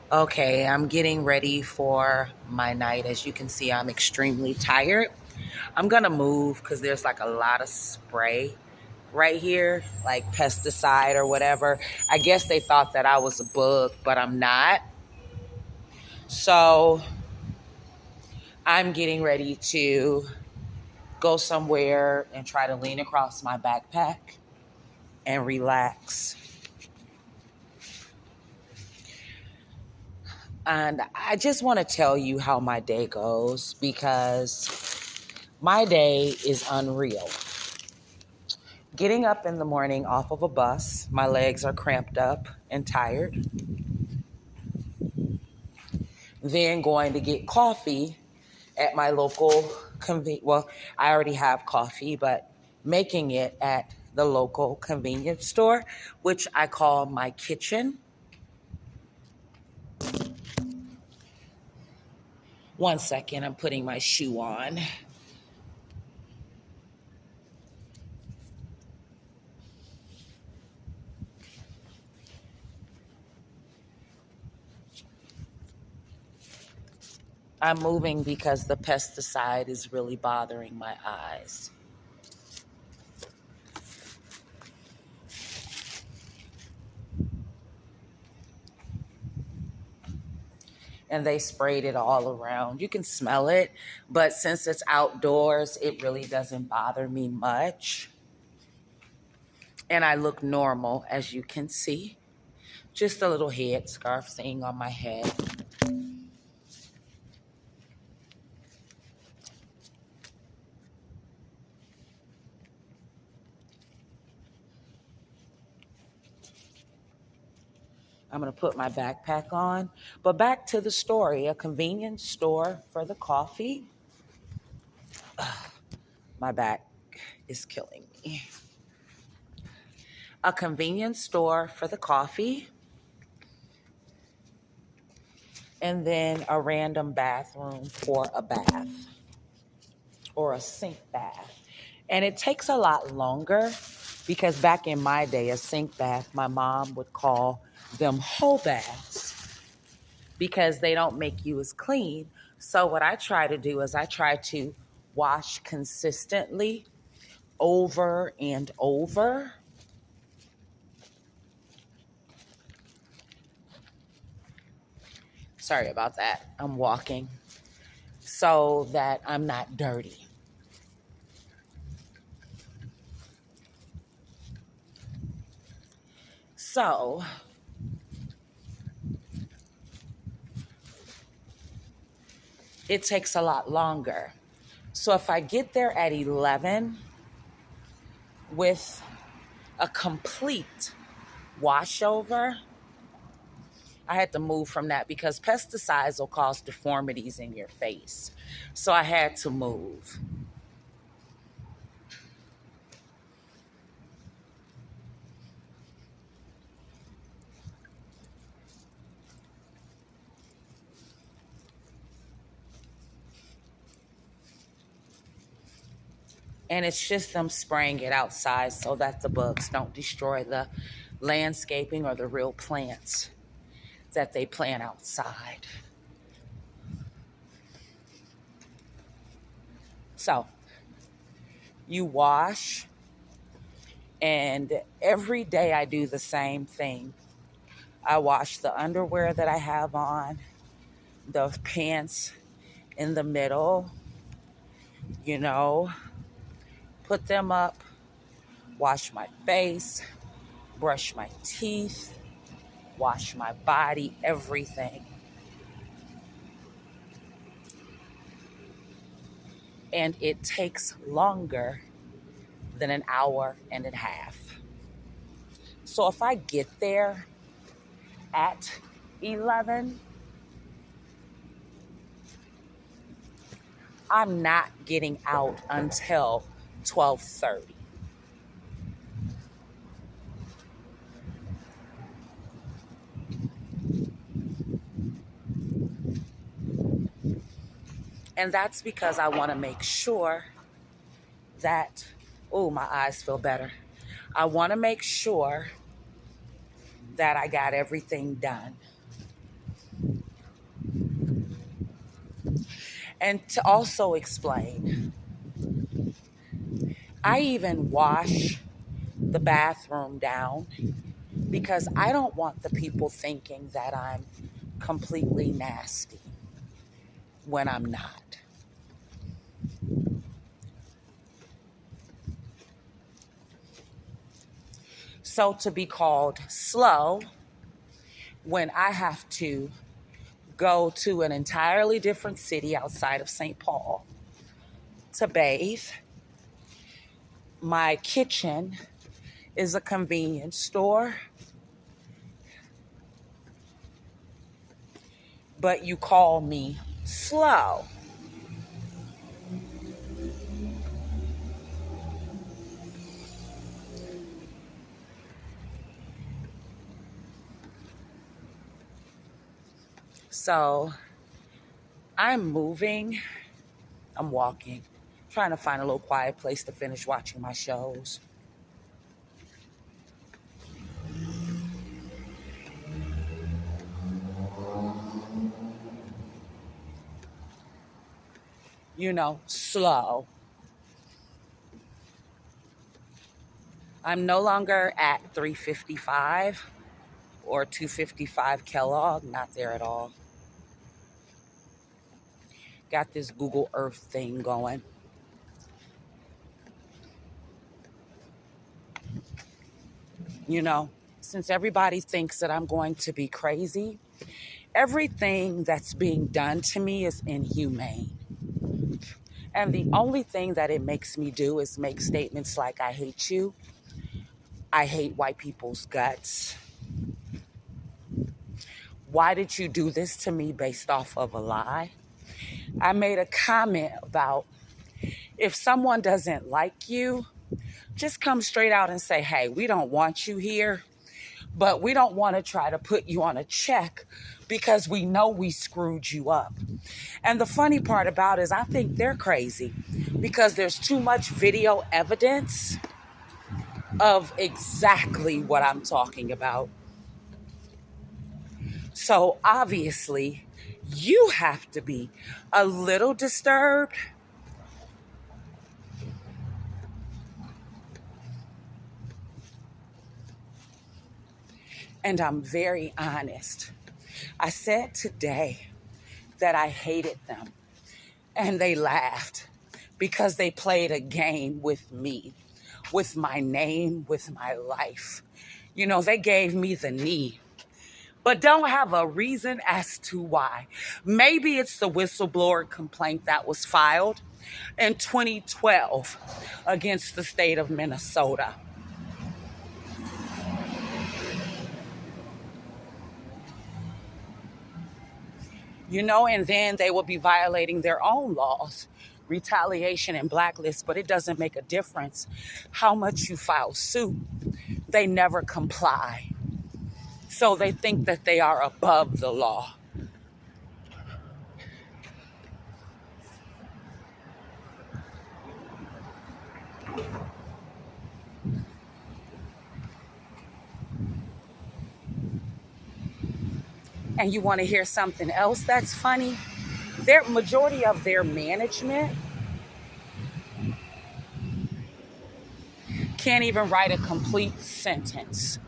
Okay, I'm getting ready for my night. As you can see, I'm extremely tired. I'm gonna move because there's like a lot of spray right here, like pesticide or whatever. I guess they thought that I was a bug, but I'm not. So I'm getting ready to go somewhere and try to lean across my backpack and relax. And I just want to tell you how my day goes because my day is unreal. Getting up in the morning off of a bus, my legs are cramped up and tired. Then going to get coffee at my local well, I already have coffee, but making it at the local convenience store, which I call my kitchen. One second, I'm putting my shoe on. I'm moving because the pesticide is really bothering my eyes. And they sprayed it all around. You can smell it, but since it's outdoors, it really doesn't bother me much. And I look normal, as you can see. Just a little head scarf thing on my head. I'm going to put my backpack on. But back to the story, a convenience store for the coffee. My back is killing me. A convenience store for the coffee. And then a random bathroom for a bath or a sink bath. And it takes a lot longer because back in my day, a sink bath, my mom would call them whole baths because they don't make you as clean. So what I try to do is I try to wash consistently over and over. Sorry about that. I'm walking so that I'm not dirty. So it takes a lot longer. So if I get there at 11 with a complete washover, I had to move from that because pesticides will cause deformities in your face. So I had to move. And it's just them spraying it outside so that the bugs don't destroy the landscaping or the real plants that they plant outside. So you wash, and every day I do the same thing. I wash the underwear that I have on, the pants in the middle, you know, put them up, wash my face, brush my teeth, wash my body, everything. And it takes longer than an hour and a half. So if I get there at 11, I'm not getting out until 12:30. And that's because I want to make sure that, oh, my eyes feel better. I want to make sure that I got everything done. And to also explain, I even wash the bathroom down because I don't want the people thinking that I'm completely nasty when I'm not. So to be called slow when I have to go to an entirely different city outside of St. Paul to bathe, my kitchen is a convenience store, but you call me slow. So I'm moving, I'm walking, trying to find a little quiet place to finish watching my shows. Slow. I'm no longer at 355 or 255 Kellogg, not there at all. Got this Google Earth thing going. Since everybody thinks that I'm going to be crazy, everything that's being done to me is inhumane. And the only thing that it makes me do is make statements like, I hate you. I hate white people's guts. Why did you do this to me based off of a lie? I made a comment about if someone doesn't like you, just come straight out and say, hey, we don't want you here, but we don't want to try to put you on a check because we know we screwed you up. And the funny part about it is I think they're crazy because there's too much video evidence of exactly what I'm talking about. So obviously, you have to be a little disturbed. And I'm very honest. I said today that I hated them, and they laughed because they played a game with me, with my name, with my life. They gave me the knee, but don't have a reason as to why. Maybe it's the whistleblower complaint that was filed in 2012 against the state of Minnesota. And then they will be violating their own laws, retaliation and blacklist, but it doesn't make a difference how much you file suit. They never comply. So they think that they are above the law. And you want to hear something else that's funny? Their majority of their management can't even write a complete sentence.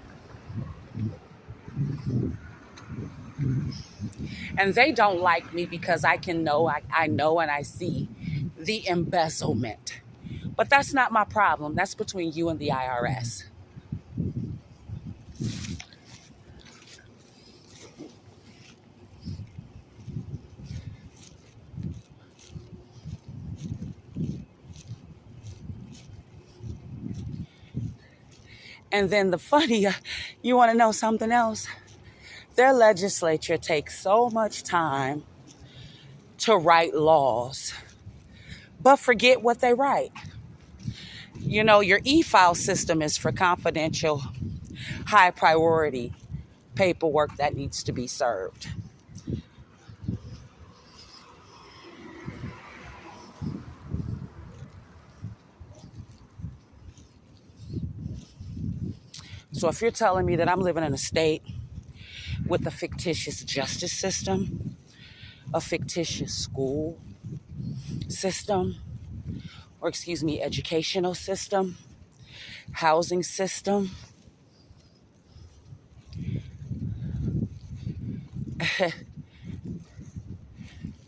And they don't like me because I know and I see the embezzlement. But that's not my problem. That's between you and the IRS. And then you want to know something else? Their legislature takes so much time to write laws, but forget what they write. Your e-file system is for confidential, high priority paperwork that needs to be served. So if you're telling me that I'm living in a state with a fictitious justice system, a fictitious school, system, or excuse me, educational system, housing system,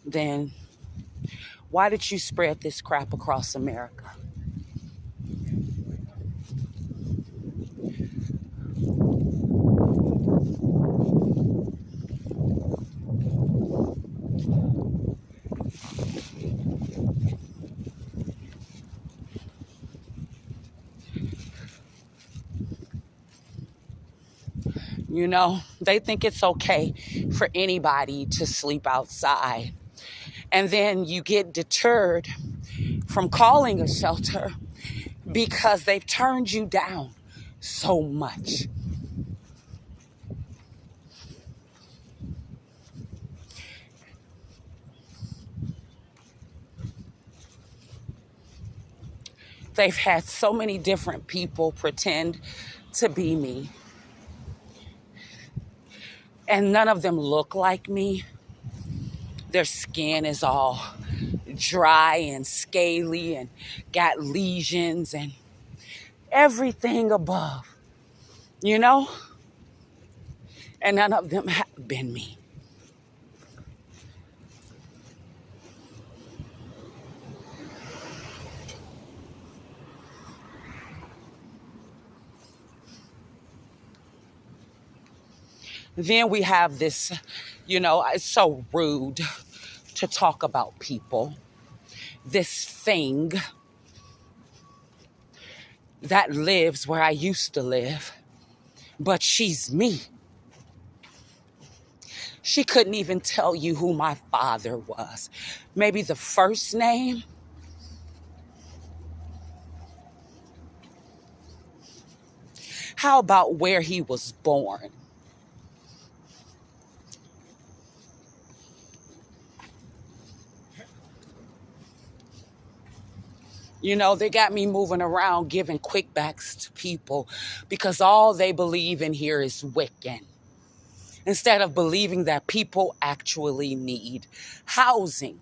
then why did you spread this crap across America? You know, they think it's okay for anybody to sleep outside. And then you get deterred from calling a shelter because they've turned you down so much. They've had so many different people pretend to be me. And none of them look like me. Their skin is all dry and scaly and got lesions and everything above, you know? And none of them have been me. Then we have this, it's so rude to talk about people. This thing that lives where I used to live, but she's me. She couldn't even tell you who my father was. Maybe the first name. How about where he was born? You know, they got me moving around giving quickbacks to people because all they believe in here is Wiccan. Instead of believing that people actually need housing.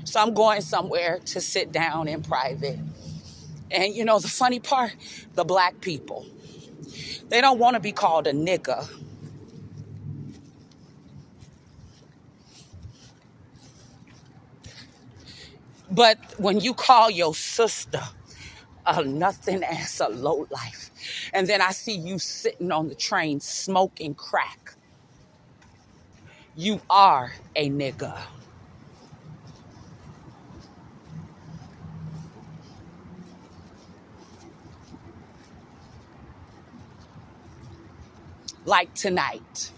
So I'm going somewhere to sit down in private. And the funny part, the black people, they don't want to be called a nigga. But when you call your sister a nothing ass, a low life, and then I see you sitting on the train smoking crack, you are a nigga. Like tonight.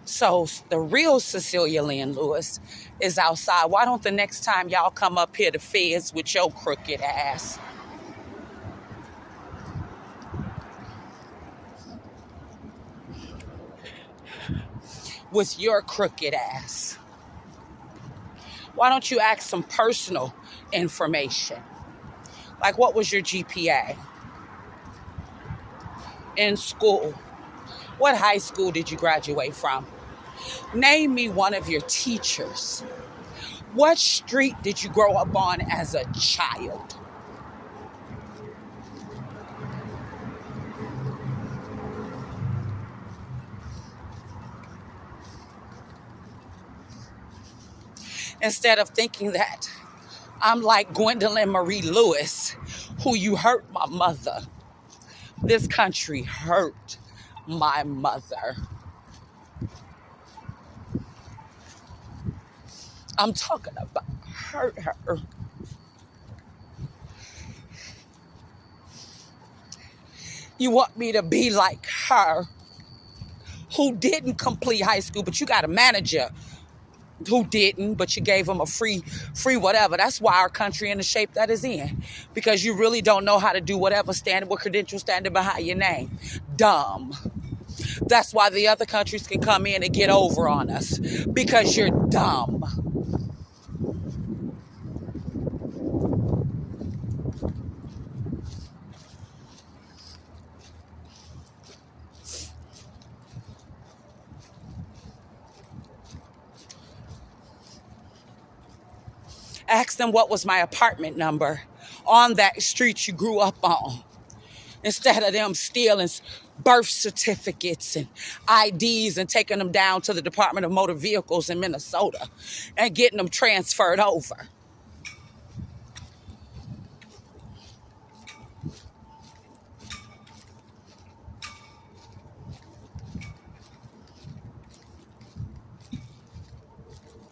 So the real Cecilia Lynn Lewis is outside. Why don't the next time y'all come up here to Feds with your crooked ass? With your crooked ass. Why don't you ask some personal information? Like, what was your GPA in school? What high school did you graduate from? Name me one of your teachers. What street did you grow up on as a child? Instead of thinking that I'm like Gwendolyn Marie Lewis, who you hurt my mother. This country hurt my mother. I'm talking about hurt her. You want me to be like her, who didn't complete high school, but you got a manager who didn't, but you gave them a free whatever. That's why our country in the shape that is in, because you really don't know how to do whatever standing with credentials standing behind your name. Dumb. That's why the other countries can come in and get over on us, because you're dumb. Ask them what was my apartment number on that street you grew up on, instead of them stealing birth certificates and IDs and taking them down to the Department of Motor Vehicles in Minnesota and getting them transferred over.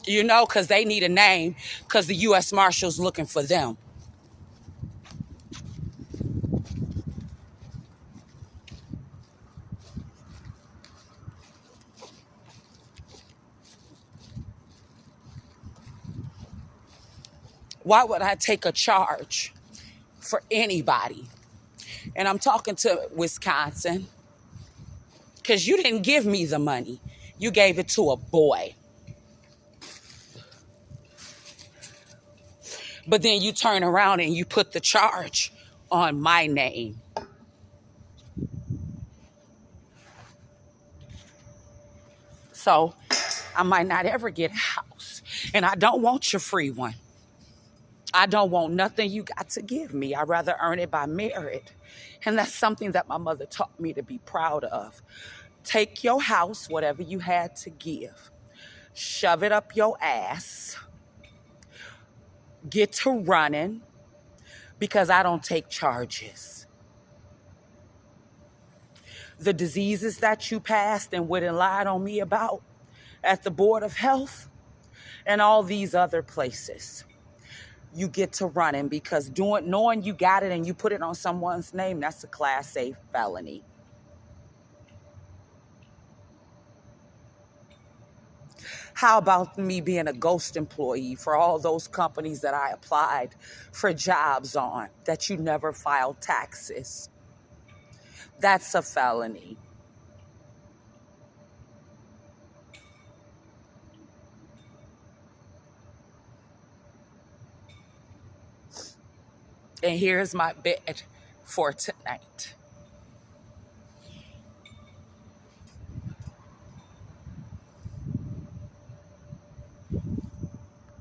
You know, because they need a name, because the U.S. Marshal's looking for them. Why would I take a charge for anybody? And I'm talking to Wisconsin, because you didn't give me the money. You gave it to a boy. But then you turn around and you put the charge on my name. So I might not ever get a house. And I don't want your free one. I don't want nothing you got to give me. I'd rather earn it by merit. And that's something that my mother taught me to be proud of. Take your house, whatever you had to give, shove it up your ass, get to running, because I don't take charges. The diseases that you passed and wouldn't lie on me about at the Board of Health and all these other places, you get to running, because knowing you got it and you put it on someone's name, that's a Class A felony. How about me being a ghost employee for all those companies that I applied for jobs on that you never filed taxes? That's a felony. And here's my bid for tonight.